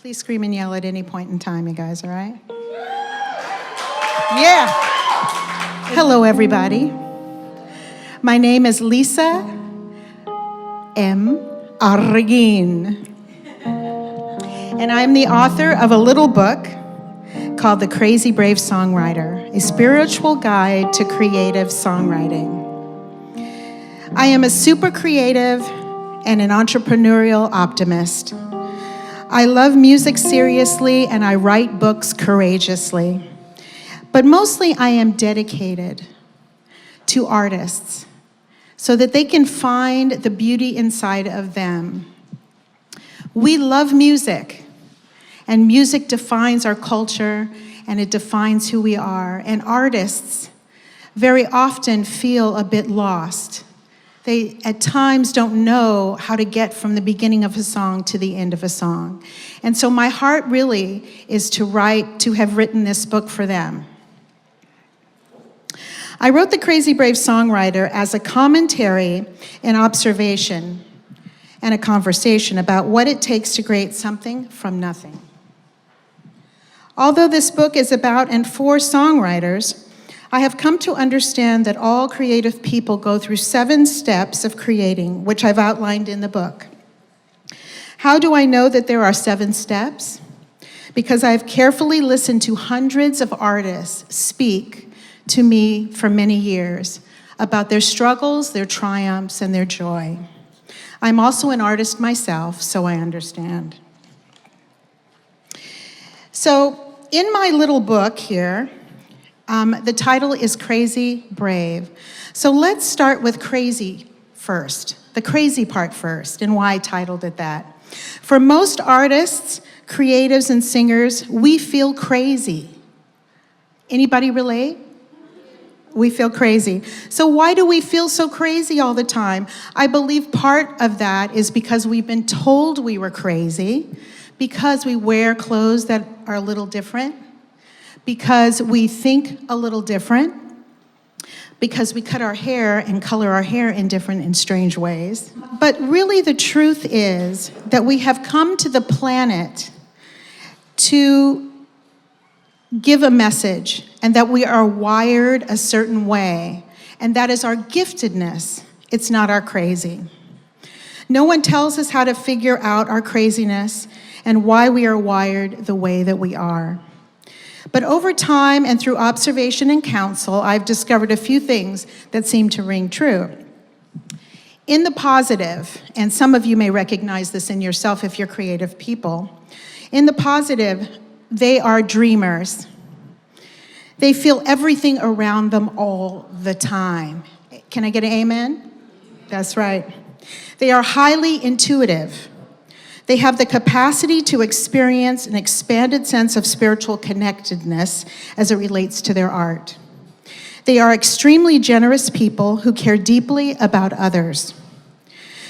Please scream and yell at any point in time, you guys, all right? Yeah. Hello, everybody. My name is Lisa M. Arguin, and I'm the author of a little book called The Crazybrave Songwriter, a spiritual guide to creative songwriting. I am a super creative and an entrepreneurial optimist. I love music seriously and I write books courageously. But mostly I am dedicated to artists so that they can find the beauty inside of them. We love music, and music defines our culture and it defines who we are. And artists very often feel a bit lost. They, at times, don't know how to get from the beginning of a song to the end of a song. And so my heart really is to have written this book for them. I wrote The Crazybrave Songwriter as a commentary, an observation, and a conversation about what it takes to create something from nothing. Although this book is about and for songwriters, I have come to understand that all creative people go through 7 steps of creating, which I've outlined in the book. How do I know that there are 7 steps? Because I've carefully listened to hundreds of artists speak to me for many years about their struggles, their triumphs, and their joy. I'm also an artist myself, so I understand. So in my little book here, the title is Crazybrave. So let's start with crazy first, the crazy part first, and why I titled it that. For most artists, creatives, and singers, we feel crazy. Anybody relate? We feel crazy. So why do we feel so crazy all the time? I believe part of that is because we've been told we were crazy, because we wear clothes that are a little different, because we think a little different, because we cut our hair and color our hair in different and strange ways. But really the truth is that we have come to the planet to give a message, and that we are wired a certain way, and that is our giftedness. It's not our crazy. No one tells us how to figure out our craziness and why we are wired the way that we are. But over time and through observation and counsel, I've discovered a few things that seem to ring true. In the positive, and some of you may recognize this in yourself if you're creative people, in the positive, they are dreamers. They feel everything around them all the time. Can I get an amen? That's right. They are highly intuitive. They have the capacity to experience an expanded sense of spiritual connectedness as it relates to their art. They are extremely generous people who care deeply about others.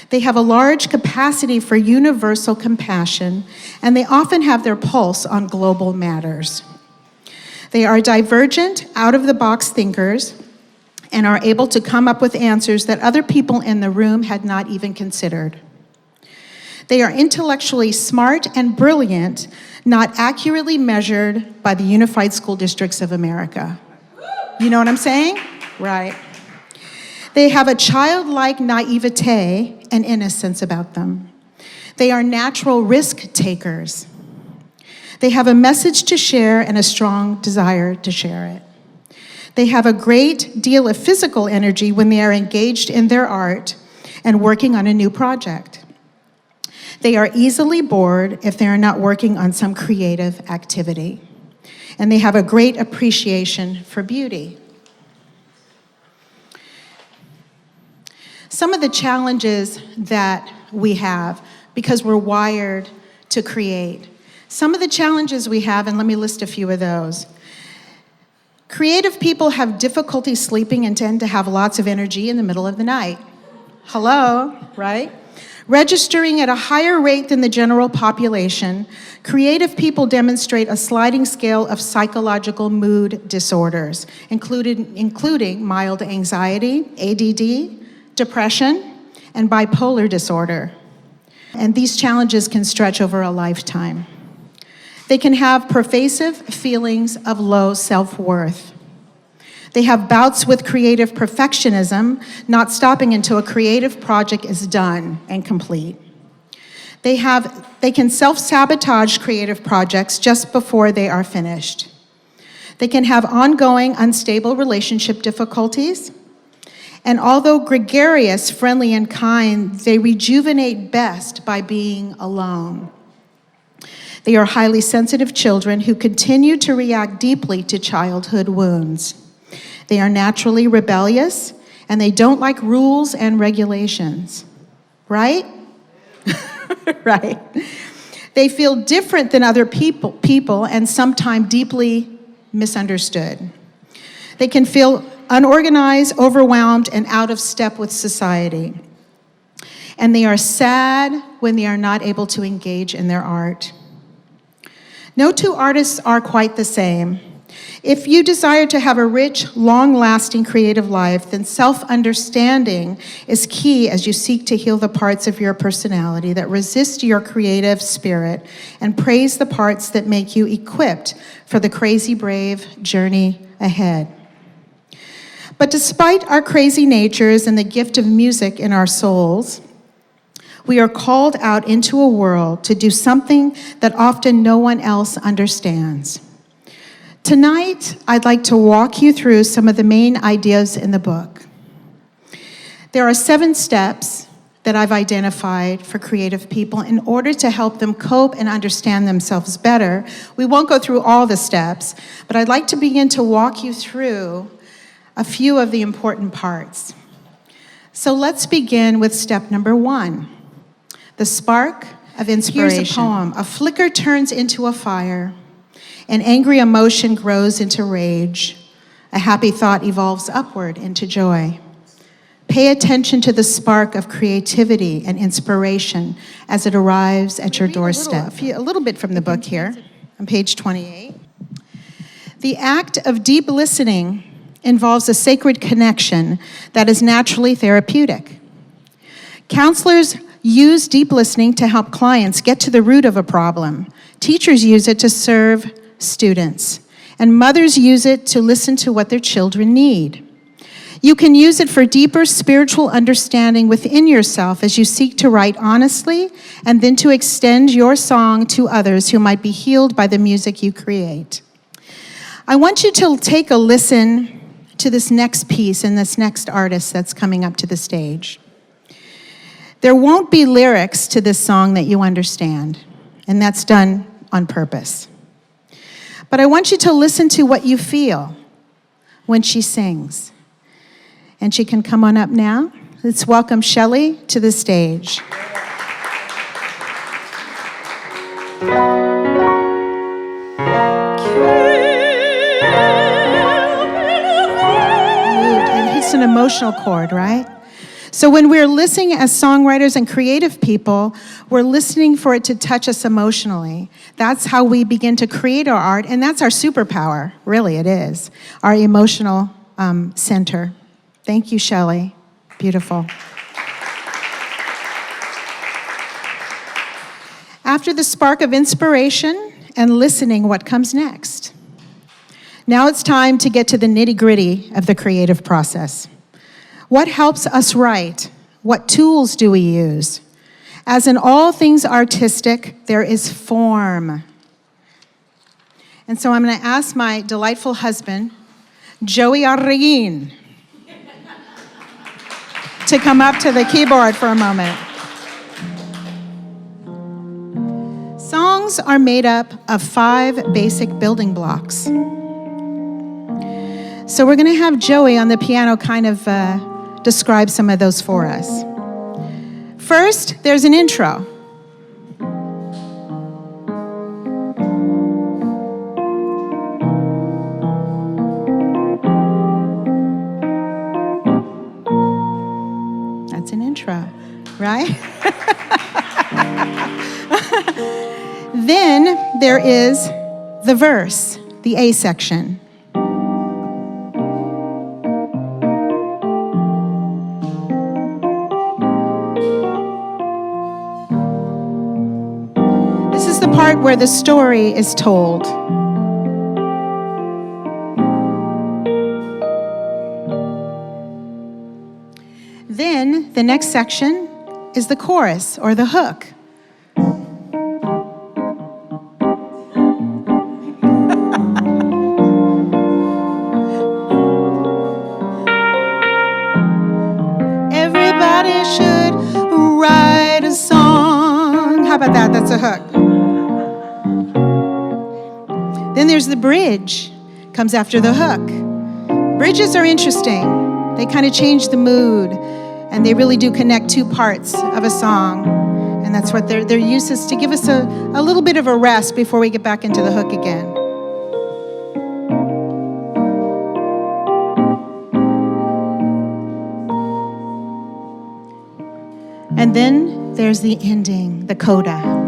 They have a large capacity for universal compassion, and they often have their pulse on global matters. They are divergent, out-of-the-box thinkers, and are able to come up with answers that other people in the room had not even considered. They are intellectually smart and brilliant, not accurately measured by the Unified School Districts of America. You know what I'm saying? Right. They have a childlike naivete and innocence about them. They are natural risk takers. They have a message to share and a strong desire to share it. They have a great deal of physical energy when they are engaged in their art and working on a new project. They are easily bored if they are not working on some creative activity. And they have a great appreciation for beauty. Some of the challenges that we have, because we're wired to create, some of the challenges we have, and let me list a few of those. Creative people have difficulty sleeping and tend to have lots of energy in the middle of the night. Hello, right? Registering at a higher rate than the general population, creative people demonstrate a sliding scale of psychological mood disorders, including mild anxiety, ADD, depression, and bipolar disorder. And these challenges can stretch over a lifetime. They can have pervasive feelings of low self-worth. They have bouts with creative perfectionism, not stopping until a creative project is done and complete. They can self-sabotage creative projects just before they are finished. They can have ongoing unstable relationship difficulties. And although gregarious, friendly, and kind, they rejuvenate best by being alone. They are highly sensitive children who continue to react deeply to childhood wounds. They are naturally rebellious, and they don't like rules and regulations. Right? Right. They feel different than other people and sometimes deeply misunderstood. They can feel unorganized, overwhelmed, and out of step with society. And they are sad when they are not able to engage in their art. No two artists are quite the same. If you desire to have a rich, long-lasting creative life, then self-understanding is key as you seek to heal the parts of your personality that resist your creative spirit and praise the parts that make you equipped for the crazy brave journey ahead. But despite our crazy natures and the gift of music in our souls, we are called out into a world to do something that often no one else understands. Tonight, I'd like to walk you through some of the main ideas in the book. There are 7 steps that I've identified for creative people in order to help them cope and understand themselves better. We won't go through all the steps, but I'd like to begin to walk you through a few of the important parts. So let's begin with step number 1, the spark of inspiration. Here's a poem. A flicker turns into a fire. An angry emotion grows into rage. A happy thought evolves upward into joy. Pay attention to the spark of creativity and inspiration as it arrives at your doorstep. A little bit from the book here, on page 28. The act of deep listening involves a sacred connection that is naturally therapeutic. Counselors use deep listening to help clients get to the root of a problem. Teachers use it to serve students, and mothers use it to listen to what their children need. You can use it for deeper spiritual understanding within yourself as you seek to write honestly and then to extend your song to others who might be healed by the music you create. I want you to take a listen to this next piece and this next artist that's coming up to the stage. There won't be lyrics to this song that you understand, and that's done on purpose. But I want you to listen to what you feel when she sings. And she can come on up now. Let's welcome Shelley to the stage. And it's an emotional chord, right? So when we're listening as songwriters and creative people, we're listening for it to touch us emotionally. That's how we begin to create our art, and that's our superpower. Really, it is. Our emotional center. Thank you, Shelley. Beautiful. After the spark of inspiration and listening, what comes next? Now it's time to get to the nitty-gritty of the creative process. What helps us write? What tools do we use? As in all things artistic, there is form. And so I'm going to ask my delightful husband, Joey Arreguin, to come up to the keyboard for a moment. Songs are made up of 5 basic building blocks. So we're going to have Joey on the piano kind of describe some of those for us. First, there's an intro. That's an intro, right? Then there is the verse, the A section. where the story is told. Then the next section is the chorus or the hook. Everybody should write a song. How about that? That's a hook. Then there's the bridge. Comes after the hook. Bridges are interesting. They kind of change the mood, and they really do connect two parts of a song. And that's what their use is, to give us a little bit of a rest before we get back into the hook again. And then there's the ending, the coda.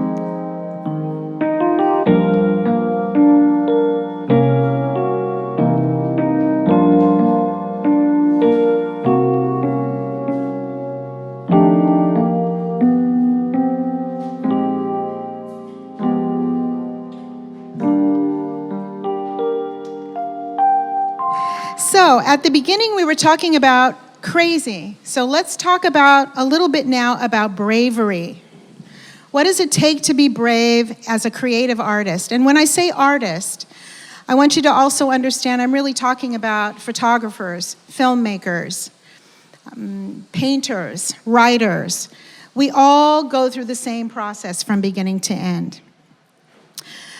So at the beginning, we were talking about crazy. So let's talk about a little bit now about bravery. What does it take to be brave as a creative artist? And when I say artist, I want you to also understand I'm really talking about photographers, filmmakers, painters, writers. We all go through the same process from beginning to end.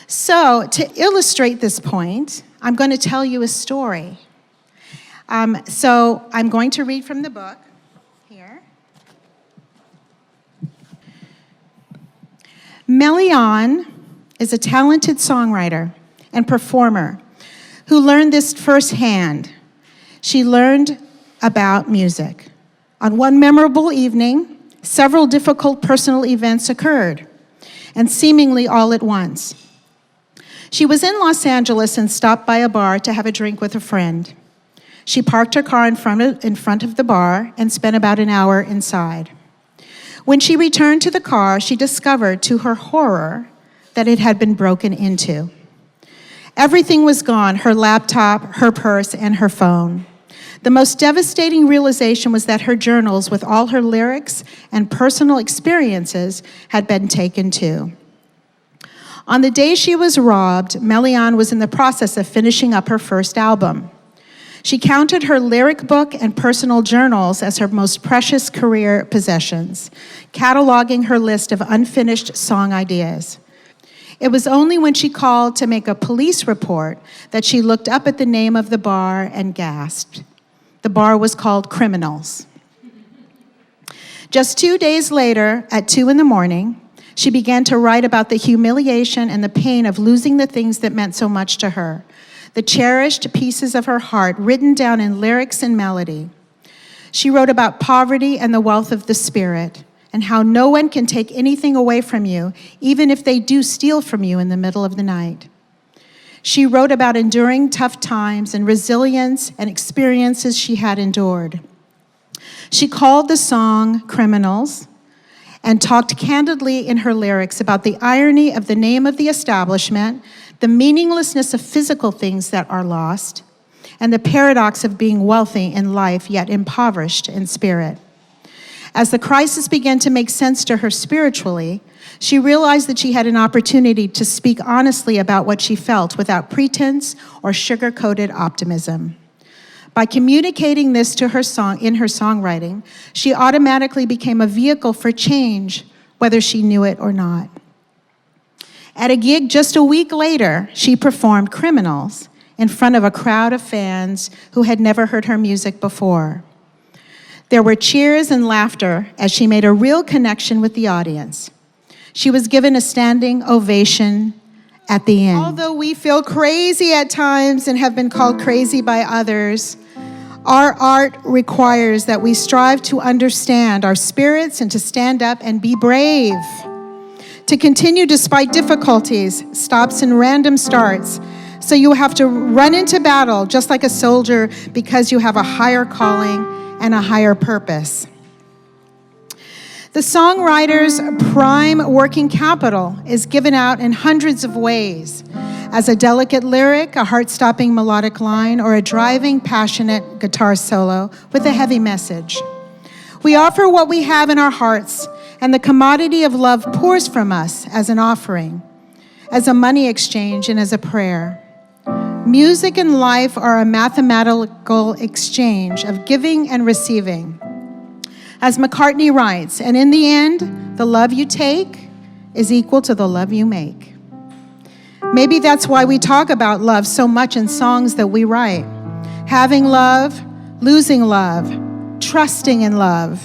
So to illustrate this point, I'm going to tell you a story. So I'm going to read from the book here. Melian is a talented songwriter and performer who learned this firsthand. She learned about music. On one memorable evening, several difficult personal events occurred, and seemingly all at once. She was in Los Angeles and stopped by a bar to have a drink with a friend. She parked her car in front of the bar and spent about an hour inside. When she returned to the car, she discovered, to her horror, that it had been broken into. Everything was gone: her laptop, her purse, and her phone. The most devastating realization was that her journals with all her lyrics and personal experiences had been taken too. On the day she was robbed, Melian was in the process of finishing up her first album. She counted her lyric book and personal journals as her most precious career possessions, cataloging her list of unfinished song ideas. It was only when she called to make a police report that she looked up at the name of the bar and gasped. The bar was called Criminals. Just 2 days later, at 2 a.m, she began to write about the humiliation and the pain of losing the things that meant so much to her, the cherished pieces of her heart written down in lyrics and melody. She wrote about poverty and the wealth of the spirit, and how no one can take anything away from you, even if they do steal from you in the middle of the night. She wrote about enduring tough times and resilience and experiences she had endured. She called the song Criminals and talked candidly in her lyrics about the irony of the name of the establishment, the meaninglessness of physical things that are lost, and the paradox of being wealthy in life yet impoverished in spirit. As the crisis began to make sense to her spiritually, she realized that she had an opportunity to speak honestly about what she felt without pretense or sugar-coated optimism. By communicating this to her in her songwriting, she automatically became a vehicle for change, whether she knew it or not. At a gig just a week later, she performed Criminals in front of a crowd of fans who had never heard her music before. There were cheers and laughter as she made a real connection with the audience. She was given a standing ovation at the end. Although we feel crazy at times and have been called crazy by others, our art requires that we strive to understand our spirits and to stand up and be brave. To continue despite difficulties, stops and random starts. So you have to run into battle just like a soldier because you have a higher calling and a higher purpose. The songwriter's prime working capital is given out in hundreds of ways, as a delicate lyric, a heart-stopping melodic line, or a driving, passionate guitar solo with a heavy message. We offer what we have in our hearts, and the commodity of love pours from us as an offering, as a money exchange, and as a prayer. Music and life are a mathematical exchange of giving and receiving. As McCartney writes, and in the end, the love you take is equal to the love you make. Maybe that's why we talk about love so much in songs that we write. Having love, losing love, trusting in love,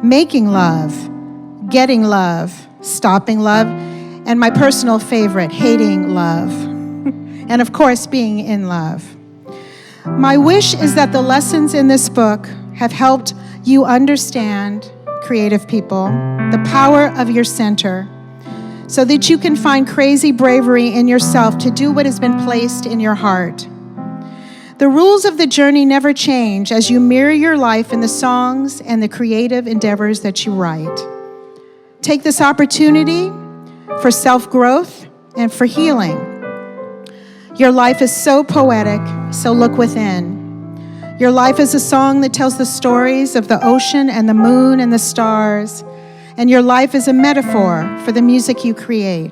making love, getting love, stopping love, and my personal favorite, hating love. And of course, being in love. My wish is that the lessons in this book have helped you understand, creative people, the power of your center, so that you can find crazy bravery in yourself to do what has been placed in your heart. The rules of the journey never change as you mirror your life in the songs and the creative endeavors that you write. Take this opportunity for self-growth and for healing. Your life is so poetic, so look within. Your life is a song that tells the stories of the ocean and the moon and the stars. And your life is a metaphor for the music you create.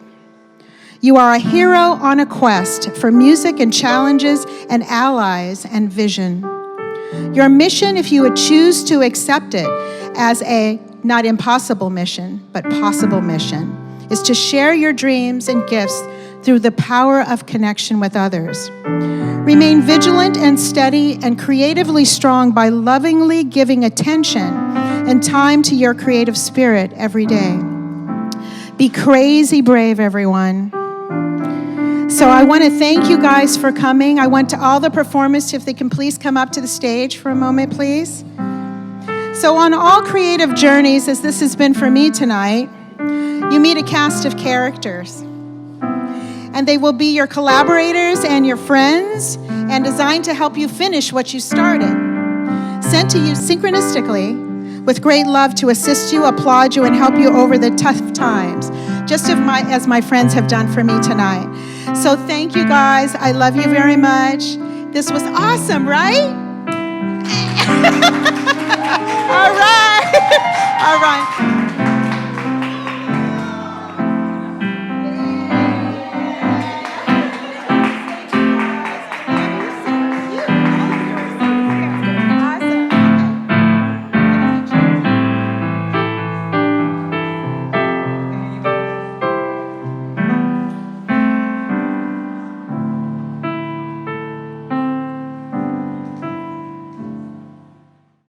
You are a hero on a quest for music and challenges and allies and vision. Your mission, if you would choose to accept it as a not impossible mission, but possible mission, is to share your dreams and gifts through the power of connection with others. Remain vigilant and steady and creatively strong by lovingly giving attention and time to your creative spirit every day. Be crazy brave, everyone. So I want to thank you guys for coming. I want to all the performers, if they can please come up to the stage for a moment, please. So on all creative journeys, as this has been for me tonight, you meet a cast of characters. And they will be your collaborators and your friends, and designed to help you finish what you started. Sent to you synchronistically, with great love to assist you, applaud you, and help you over the tough times, just as my friends have done for me tonight. So thank you guys. I love you very much. This was awesome, right? All right. All right.